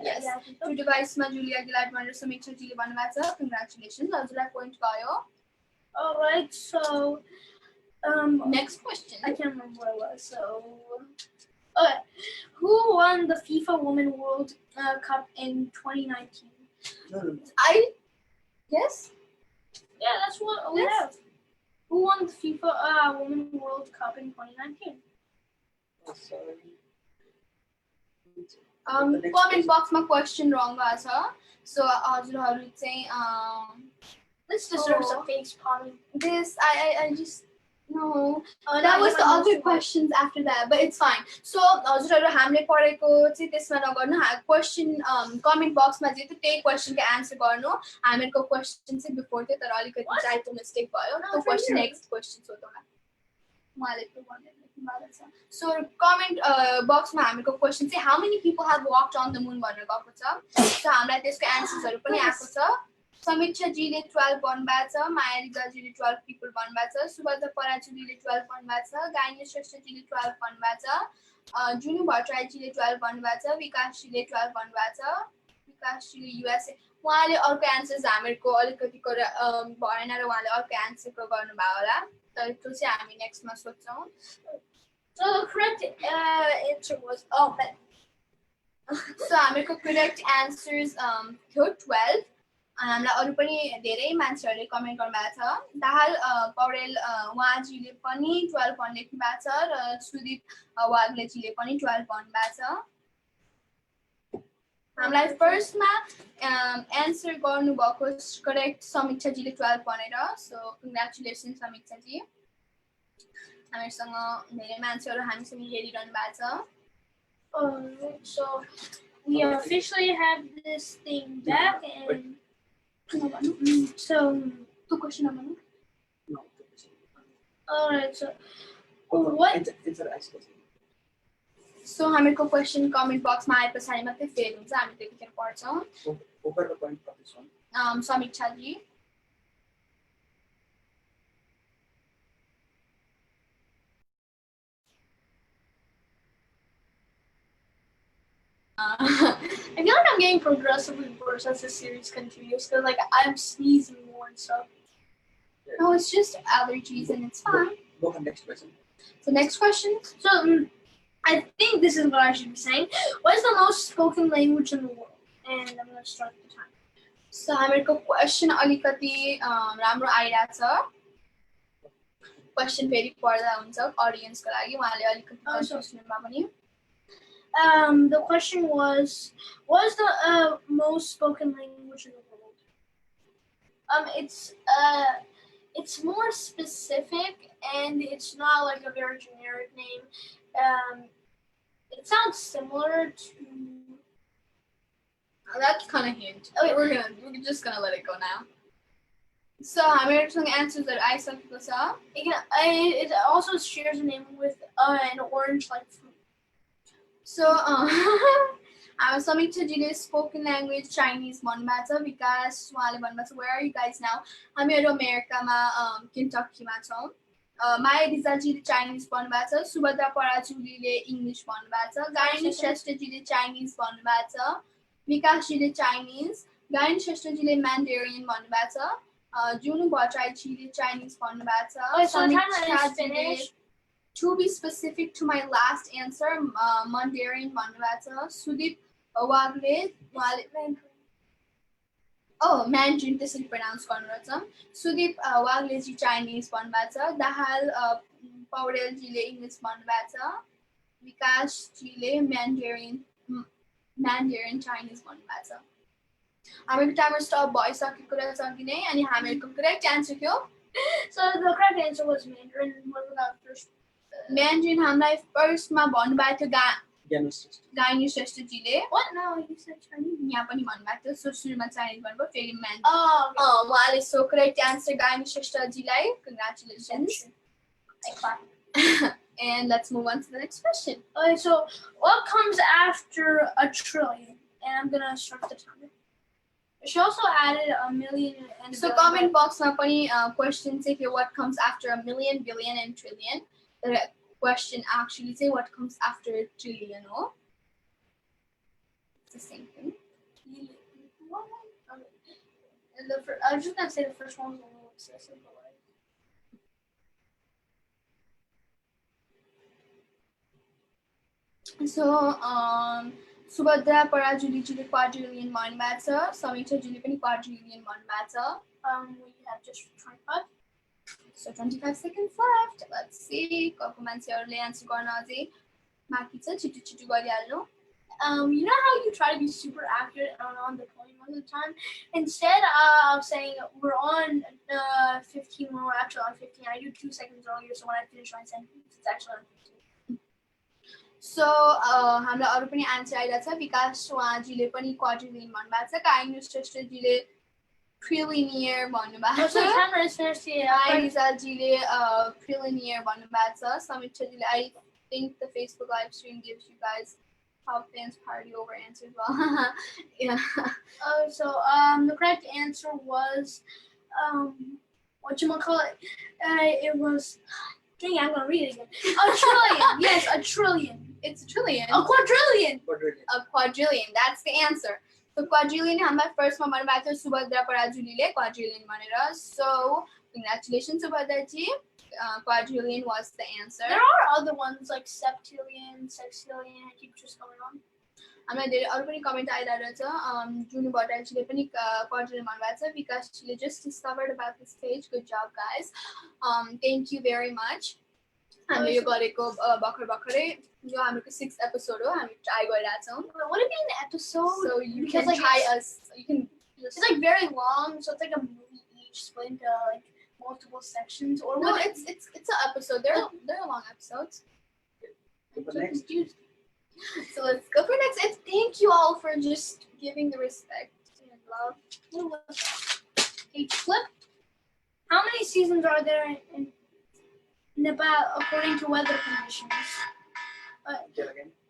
yes. टु डिभाइसमा जुलिया गिलार्ड भनेर समीक्षाजीले भन्नुभएको छ. कङ्ग्रेचुलेसन्स, हजुरलाई पोइन्ट भयो. All right, so next question. I can't remember what it was. So, okay, who won the FIFA Women World Cup in 2019? No. I guess Yeah, that's what we Yes. have. Who won the FIFA Women World Cup in 2019? Oh, sorry. Comment बक्समा question रङ भएको छ. सो हजुरहरू चाहिँ This deserves a face palm. this I just no. That was the other questions after that, but it's fine. So हजुरहरू हामीले पढेको चाहिँ त्यसमा नगर्नु. क्वेसन कमेन्ट बक्समा चाहिँ त्यही क्वेसनको आन्सर गर्नु. हामीहरूको क्वेसन चाहिँ बिफोर थियो तर अलिकति टाइपो मिस्टेक भयो. त्यो क्वेसन नेक्स्ट क्वेसन सोधौँला. उहाँले त्यो भनेर लेख्नु भएको छ. सो कमेन्ट बक्समा हामीहरूको क्वेसन चाहिँ how many people have worked on the moon भनेर गएको छ. सो हामीलाई त्यसको एन्सर्सहरू पनि आएको छ. समीक्षा जीले 12 भन्नुभएको छ. माया रिजाजीले 12 पिपल भन्नुभएको छ. सुभद्रा पराजुलीले 12 भन्नुभएको छ. गाइनी श्रेष्ठजीले 12 भन्नुभएको छ. जुनु भट्टराईजीले 12 भन्नुभएको छ. विकासजीले 12 भन्नुभएको छ. विकासजीले युएसए. उहाँले अर्को एन्सर्स हामीहरूको अलिकति भएन र उहाँले अर्को एन्सरको गर्नुभयो होला. तर त्यो चाहिँ हामी नेक्स्टमा सोध्छौँ. So the correct answer was but सो हामीहरूको करेक्ट एन्सर्स थियो 12. हामीलाई अरू पनि धेरै मान्छेहरूले कमेन्ट गर्नुभएको छ. दाहाल पौडेल उहाँजीले पनि 12 भन्ने लेख्नु भएको छ र सुदीप वाग्लेजीले पनि 12 भन्नुभएको छ. हामीलाई फर्स्टमा एन्सर गर्नुभएको करेक्ट समीक्षाजीले 12 भनेर. सो कङ्ग्रेचुलेसन समीक्षाजी. हामीसँग धेरै मान्छेहरू हामीसँग हेरिरहनु भएको छ. so we officially have this thing back and so त्यो क्वेसन नभन्नु. No. alright, so what It's an ice question. सो हामीहरूको क्वेसन कमेन्ट बक्समा आए पछाडि मात्रै फेल हुन्छ. हामी त्यतिखेर पढ्छौँ. Who got the point for this one? समीक्षाजी. I feel like I'm getting progressively worse as the series continues because like I'm sneezing more and stuff. No, it's just allergies and it's fine. Go for next question. So next question. So I think this is what I should be saying. What is the most spoken language in the world? And I'm gonna start the time. So हामीहरूको question अलिकति राम्रो आइरहेछ question फेरि पढ्दा हुन्छ अडियन्सको लागि उहाँले अलिकति कन्फ्युजनमा पनि The question was, what is the most spoken language in the world? It's more specific and it's not like a very generic name. It sounds similar to. That's kind of hint. Okay, we're just gonna let it go now. So हामीहरूसँग आन्सर्सहरु आइसकेको छ. It also shares a name with an orange like fruit. So our समीक्षाजीले spoken language Chinese भन्नुभएको छ. विकास उहाँले भन्नुभएको छ, where are you guys now? हामीहरू अमेरिकामा केन्टकीमा छौँ. माया रिजालजीले चाइनिज भन्नुभएको छ. सुभद्रा पराजुलीले इङ्ग्लिस भन्नुभएको छ. गायनी श्रेष्ठजीले चाइनिज भन्नुभएको छ. विकासजीले चाइनिज. गायनी श्रेष्ठजीले म्यान्डेरियन भन्नुभएको छ. जुनु भट्टराईजीले चाइनिज भन्नुभएको छ. समीक्षाजीले to be specific to my last answer, Mandarin भन्नुभएको छ. सुदीप वाग्ले उहाँले Mandarin त्यसरी pronounce गर्नुहुन्छ. सुदीप वाग्लेजी चाइनिज भन्नुभएको छ. दाहाल पौडेलजीले इङ्ग्लिस भन्नुभएको छ. विकासजीले म्यान्डेरियन चाइनिज भन्नुभएको छ. हामीको टाइमर स्टप भइसकेको रहेछ कि नै अनि हामीहरूको करेक्ट आन्सर के हो? So the correct answer was Mandarin. What about first? Mandarin हामीलाई फर्स्टमा भन्नुभएको थियो gynae श्रेष्ठजीले. What? No, you said Chinese. यहाँ पनि भन्नुभएको थियो. सो सुरुमा चाइनिज भन्नुभयो फेरि म्यान्डरिन. Oh, उहाँले सो करेक्ट आन्सर गायनी श्रेष्ठजीलाई congratulations. I clap. And let's move on to the next question. Okay, so what comes after a trillion? And I'm gonna start the timer. She also added a million and So comment box मा पनि question चाहिँ के what comes after a million, billion and trillion. The question actually say what comes after a trillion, no? It's the same thing. I was just gonna say the first one was a little excessive, but like. So Subhadra Parajuliजीले quadrillion भन्नुभएको छ. समीक्षाजीले पनि quadrillion भन्नुभएको छ. We have just 25. So 25 seconds left. Let's see. Couple मान्छेहरुले answer गर्न अझै बाँकी छ. छिटो गरिहाल्नु. You know how you try to be super accurate on the point most of the time? Instead of saying we're on 15 when we're actually on 15, I do 2 seconds earlier, so when I finish my sentence, it's actually on 15. So हामीलाई अरु पनि answer आइरहेछ. विकास उहाँजीले पनि quadrillion भन्नुभएको छ. Gynae श्रेष्ठजीले ट्रिलिनियर भन्नुभएको छ. रिजालजीले ट्रिलिनियर भन्नुभएको छ. समीक्षाजीले I think the Facebook live stream gives you guys how fans party over answers well. Yeah. So the correct answer was whatchamacallit? It was dang, I'm gonna read it again. A trillion. Yes, a trillion. It's a trillion. A quadrillion. A quadrillion. That's the answer. So quadrillion हामीलाई फर्स्टमा भन्नुभएको थियो Subhadra पराजुलीले quadrillion भनेर. So congratulations Subhadraji. Quadrillion was the answer. There are other ones like septillion, sextillion. I keep just going on. हामीलाई धेरै अरु पनि comment आइरहेको छ. जुनु भट्टराईजीले पनि quadrillion भन्नुभएको छ. विकासजीले just discovered about this page. Good job guys. Thank you very much. हामीले यो गरेको भर्खरै यो हाम्रो 6th episode हो. हामी ट्राई गरिरहेका छौं. Would it be an episode? So you can try us. You can. It's like very long, so it's like a movie each split into like multiple sections. Or no, it's an episode. They're long episodes. I'm so confused. So let's go for next. And thank you all for just giving the respect and love. Hey, flip. How many seasons are there in Nepal according to weather conditions?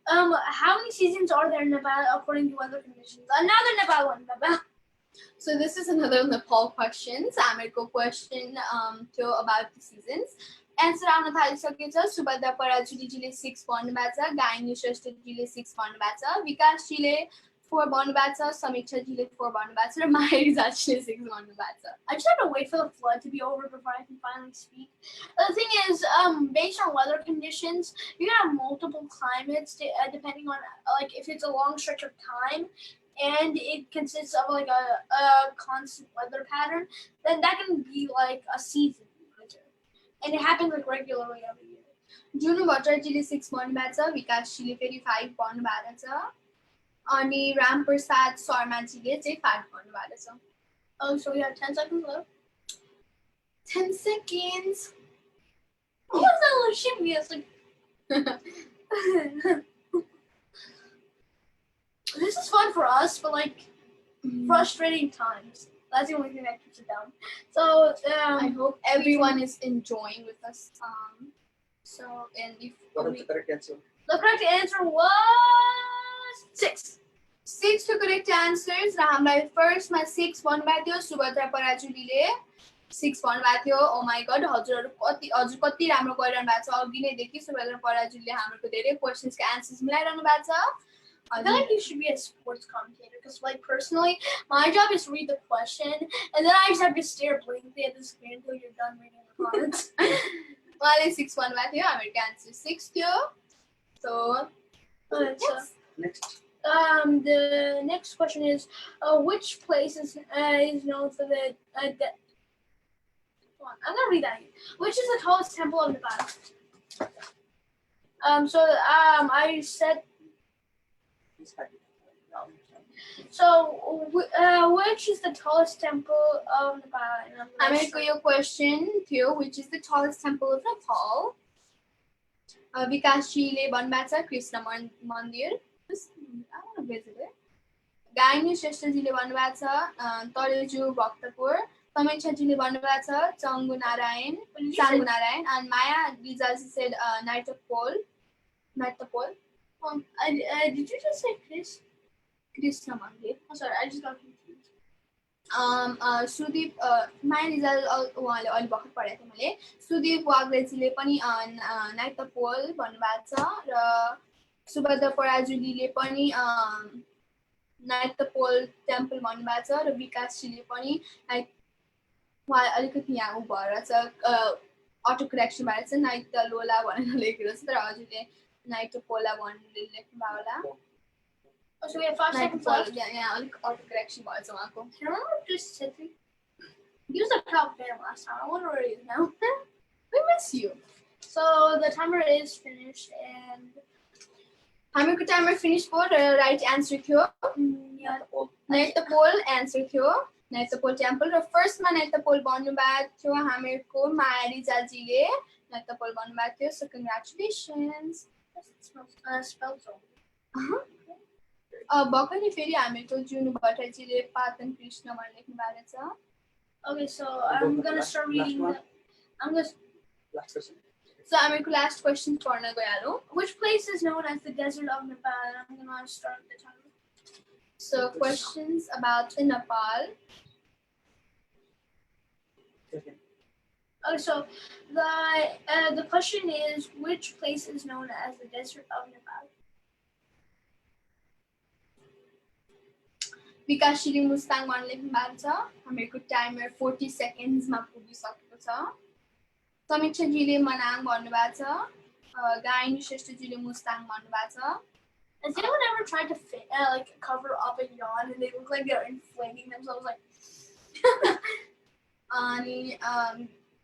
How many seasons are there in Nepal according to weather conditions? Another Nepal one, Nepal. So this is another Nepal question. American question about the seasons. Answer आउन थालिसकेछ सुभद्रा पराजुलीजीले 6 भन्नुभएको छ gynae श्रेष्ठजीले 6 भन्नुभएको छ विकासजीले 4 भन्नुभएको छ समीक्षाजीले 4 भन्नुभएको छ र माया रिजालजीले 6 भन्नुभएको छ I just have to wait for the flood to be over before I can finally speak. The thing is, based on weather conditions, you can have multiple climates depending on like if it's a long stretch of time and it consists of like a constant weather pattern, then that can be like a season. And it happens like regularly every year. जुनु भट्टराईजीले 6 भन्नुभएको छ विकासजीले फेरि 5 भन्नुभएको छ अनि रामप्रसाद शर्माजीले चाहिँ 5 भन्नुभएको छ Oh, so we have 10 seconds left. 10 seconds. What was that little shimmy? It's like this is fun for us, but like frustrating times. That's the only thing that keeps it down. So I hope everyone is enjoying with us. So and if What is the correct answer? the correct answer was 6. 6 to correct answers र हामीलाई फर्स्टमा 6 भन्नुभएको थियो सुभद्रा पराजुलीले 6 भन्नुभएको थियो oh my God हजुर कति राम्रो गरिरहनु भएको छ अघि नै देखि सुभद्रा पराजुलीले हाम्रो धेरै क्वेशन्सको आन्सर्स मिलाइरहनु भएको छ I feel like you should be a sports commentator because, like, personally, my job is to read the question and then I just have to stare blankly at the screen until you're done reading the comments. उहाँले 6 भन्नुभएको थियो हाम्रो answer 6 थियो so Yes. Next. The next question is, which place is known for the? Hold on, I'm gonna read that. Which is the tallest temple of Nepal? I said. So, which is the tallest temple of Nepal? हामीहरूको यो question थियो which is the tallest temple of Nepal विकासजीले भन्नुभएको छ Krishna Mandir I want to visit it. Gayani श्रेष्ठजीले भन्नुभएको छ तलेजु भक्तपुर समीक्षाजीले भन्नुभएको छ चाङ्गु Narayan and Maya Rijalji said Naitapol. Did you just say Chris? Krishna मन्दिर I'm sorry, I just got confused. Sudeep माया रिजाल उहाँले अलि भर्खर पढाएको थिएँ मैले सुदीप वाग्लेजीले पनि नाइटपोल भन्नुभएको छ र सुभद्रा पराजुलीले पनि नाइटपोल टेम्पल भन्नुभएको छ र विकासजीले पनि उहाँ अलिकति यहाँ उ भएर छ अटो करेक्सन भएर छ नाइटलोला भनेर लेखेको छ तर हजुरले नाइटपोला भनेर लेख्नु भयो होला Oh, so we have 5 seconds left. यहाँ अलिक अटो करेक्सन भएछ उहाँको Can I remember just sitting? He was a top fan last time. I wonder where he is now. We miss you. So the timer is finished and हामीको timer finish भयो र right answer थियो नाइटपोल answer थियो नाइटपोल temple र फर्स्टमा नाइटपोल भन्नुभएको थियो हामीहरूको माया रिजालजीले नाइटपोल भन्नुभएको थियो सो कङ्ग्रेचुलेसन्स spells over. भर्खरै फेरि हामीहरूको जुनु भट्टराईजीले पातन कृष्ण भनेर लेख्नु भएको छ Okay, so I'm gonna start reading the. I'm gonna. Last question. So हामीहरूको लास्ट क्वेसन पढ्न गइहालौँ Which place is known as the desert of Nepal? And I'm gonna start the timer. So questions about Nepal. Second. Okay, so the question is, which place is known as the desert of Nepal? विकासश्री Mustang भनेर लेख्नु भएको छ हामीहरूको timer 40 सेकेन्ड्समा पुगिसकेको छ समीक्षाजीले मनाङ भन्नुभएको छ gynae श्रेष्ठजीले Mustang भन्नुभएको छ Has anyone ever tried to like cover up a yawn and they look like they're inflating themselves like? अनि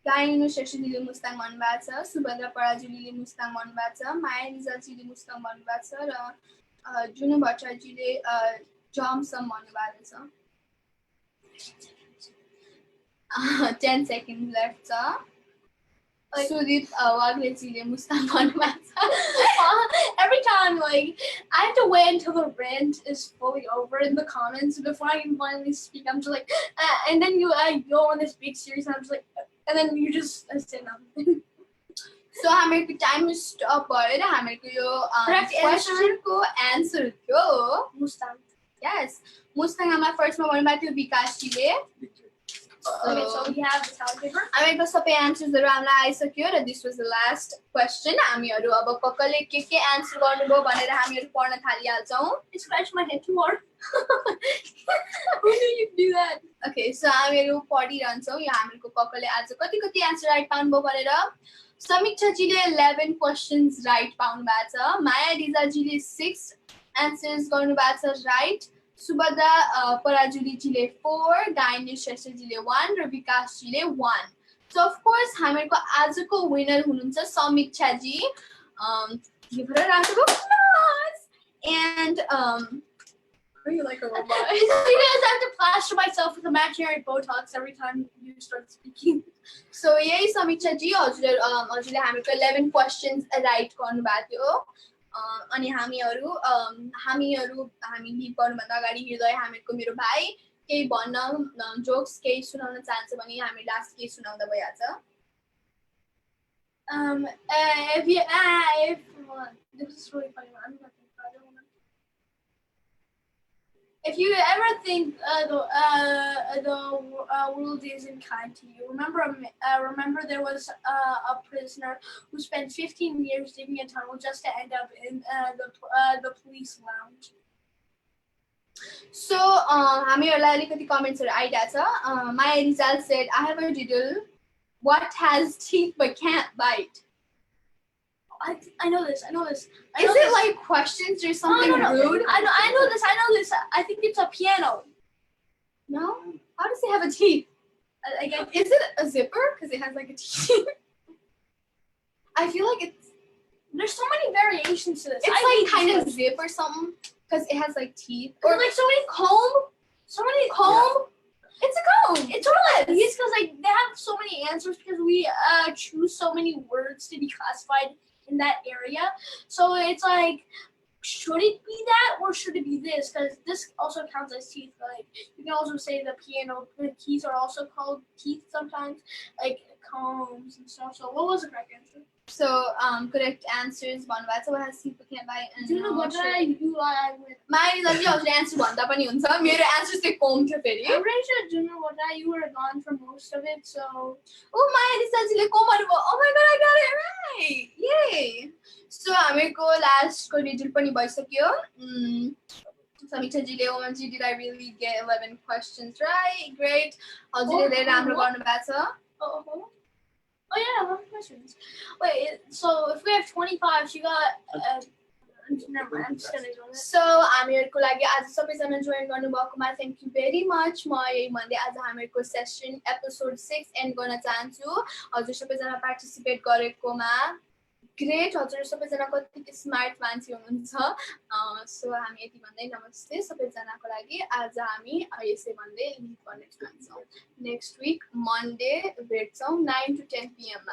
गायनी श्रेष्ठजीले मुस्ताङ भन्नुभएको छ सुभद्रा पराजुलीले मुस्ताङ भन्नुभएको छ माया रिजालजीले मुस्ताङ भन्नुभएको छ र जुनु भट्टराईजीले जमसम भन्नुभएको छ 10 seconds left छ Sudip Wagleजीले मुस्ताङ भन्नुभएको छ Every time, like, I have to wait until the rant is fully over in the comments before I can finally speak. I'm just like, and then you go on this big series, and I'm just like, and then you just say nothing. So हामीहरूको time स्टप भयो र हामीहरूको यो क्वेशनको answer थियो Mustang. Yes मुस्ताङमा फर्स्टमा भन्नुभएको थियो विकासजीले Okay, so we have the tally paper. हामीहरूको सबै एन्सर्सहरू हामीलाई आइसक्यो र this was the last question हामीहरू अब कसले के एन्सर गर्नुभयो भनेर हामीहरू पढ्न थालिहाल्छौँ I scratched my head too hard. Who knew you'd do that? Okay so हामीहरू पढिरहन्छौँ यो हामीहरूको कसले आज कति कति एन्सर राइट पाउनुभयो भनेर समीक्षाजीले 11 क्वेसन्स राइट पाउनु भएको छ माया रिजाजीले 6 एन्सर्स गर्नुभएको छ राइट सुभद्रा पराजुलीजीले 4 गायनी श्रेष्ठजीले 1 र विकासजीले 1 सो अफ कोर्स हामीहरूको आजको विनर हुनुहुन्छ समीक्षाजी give her a round of applause and are you like a robot? You guys have to plaster myself with imaginary Botox every time you start speaking. So यही समीक्षाजी हजुरले हामीहरूको 11 questions right गर्नुभएको थियो अनि हामीहरू हामी लिभ गर्नुभन्दा अगाडि हृदय हामीहरूको मेरो भाइ केही भन्न जोक्स केही सुनाउन चाहन्छ भने हामी लास्ट केही सुनाउँदा भइहाल्छ This is really funny. I'm not gonna try that one. If you ever think the world isn't kind to you, remember there was a prisoner who spent 15 years digging a tunnel just to end up in the police lounge. So हामीहरूलाई अलिकति कमेन्ट्सहरू आइरहेछ Maya Rizal said I have a riddle what has teeth but can't bite I know this. Is it like questions or something rude? I know this. I think it's a piano. No? How does it have a teeth? I guess. Is it a zipper? Because it has like a teeth. I feel like there's so many variations to this. It's like kind of zip or something because it has like teeth. Or like so many comb. It's a comb. It's totally because like they have so many answers because we choose so many words to be classified in that area. So it's like, should it be that or should it be this? Because this also counts as teeth. Like you can also say the piano keys are also called teeth sometimes, like combs and stuff. So what was the correct answer? So correct answers भन्नुभएको छ what has teeth but can't bite and do you know what you lie with? Maya Rizal हजुरले answer भन्दा पनि हुन्छ मेरो answer चाहिँ comb थियो फेरि I'm pretty sure do you know what you were gone for most of it. So oh Maya Rizal जीले comb भन्नुभयो oh my god I got it right yay so हामीको last को result पनि भइसक्यो समीक्षाजीले OMG did I really get 11 questions right great हजुरले धेरै राम्रो गर्नुभएको छ Oh yeah, 11 questions. Wait, so if we have 25, she got. Never mind, I'm just gonna ignore that. So हामीहरूको लागि आज सबैजना जोइन गर्नुभएकोमा थ्याङ्क यू भेरी मच म यही भन्दै आज हामीहरूको सेसन एपिसोड 6 एन्ड गर्न चाहन्छु हजुर सबैजना पार्टिसिपेट गरेकोमा ग्रेट हजुर सबैजना कति स्मार्ट मान्छे हुनुहुन्छ सो हामी यति भन्दै नमस्ते सबैजनाको लागि आज हामी यसै भन्दै लिभ गर्न चाहन्छौँ next week Monday भेट्छौँ 9 to 10 PM